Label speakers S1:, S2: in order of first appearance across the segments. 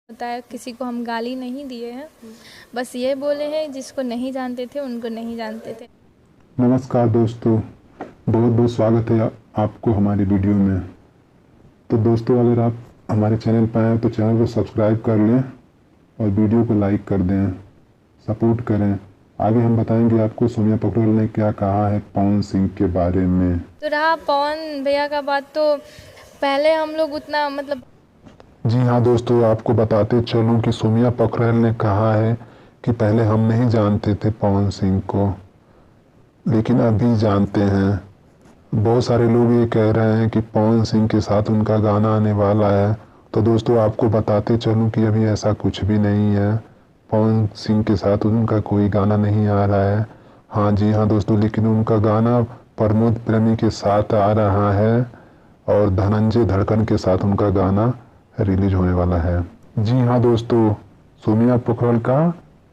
S1: होता है, किसी को हम गाली नहीं दिए हैं, बस ये बोले हैं जिसको नहीं जानते थे उनको नहीं जानते थे।
S2: नमस्कार दोस्तों, बहुत बहुत स्वागत है आपको हमारी वीडियो में। तो दोस्तों, अगर आप हमारे चैनल पर आए तो चैनल को सब्सक्राइब कर लें और वीडियो को लाइक कर दें, सपोर्ट करें। आगे हम बताएंगे आपको सोनिया पोखरल ने क्या कहा है पवन सिंह के बारे में।
S1: तो रहा पवन भैया का बात, तो पहले हम लोग उतना
S2: जी हाँ दोस्तों, आपको बताते चलूं कि सोनिया पोखरल ने कहा है कि पहले हम नहीं जानते थे पवन सिंह को, लेकिन अभी जानते हैं। बहुत सारे लोग ये कह रहे हैं कि पवन सिंह के साथ उनका गाना आने वाला है। तो दोस्तों, आपको बताते चलूं कि अभी ऐसा कुछ भी नहीं है, पवन सिंह के साथ उनका कोई गाना नहीं आ रहा है। हाँ जी हाँ दोस्तों, लेकिन उनका गाना प्रमोद प्रेमी के साथ आ रहा है और धनंजय धड़कन के साथ उनका गाना रिलीज होने वाला है। जी हाँ दोस्तों, सोनिया पोखरल का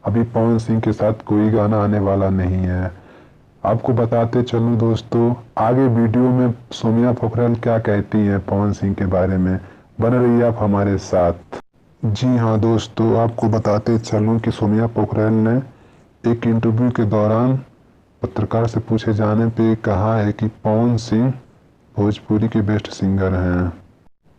S2: अभी पवन सिंह के साथ कोई गाना आने वाला नहीं है। आपको बताते चलूं दोस्तों, आगे वीडियो में सोनिया पोखरल क्या कहती हैं पवन सिंह के बारे में। बने रहिए आप हमारे साथ। जी हाँ दोस्तों, आपको बताते चलूं कि सोनिया पोखरल ने एक इंटरव्यू के दौरान पत्रकार से पूछे जाने पे कहा है कि पवन सिंह भोजपुरी के बेस्ट सिंगर हैं।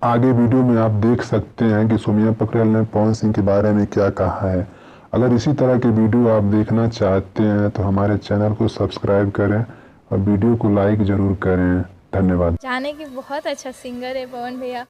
S2: आगे वीडियो में आप देख सकते हैं कि सोनिया पोखरल ने पवन सिंह के बारे में क्या कहा है। अगर इसी तरह के वीडियो आप देखना चाहते हैं तो हमारे चैनल को सब्सक्राइब करें और वीडियो को लाइक ज़रूर करें। धन्यवाद।
S1: जाने की बहुत अच्छा सिंगर है पवन भैया।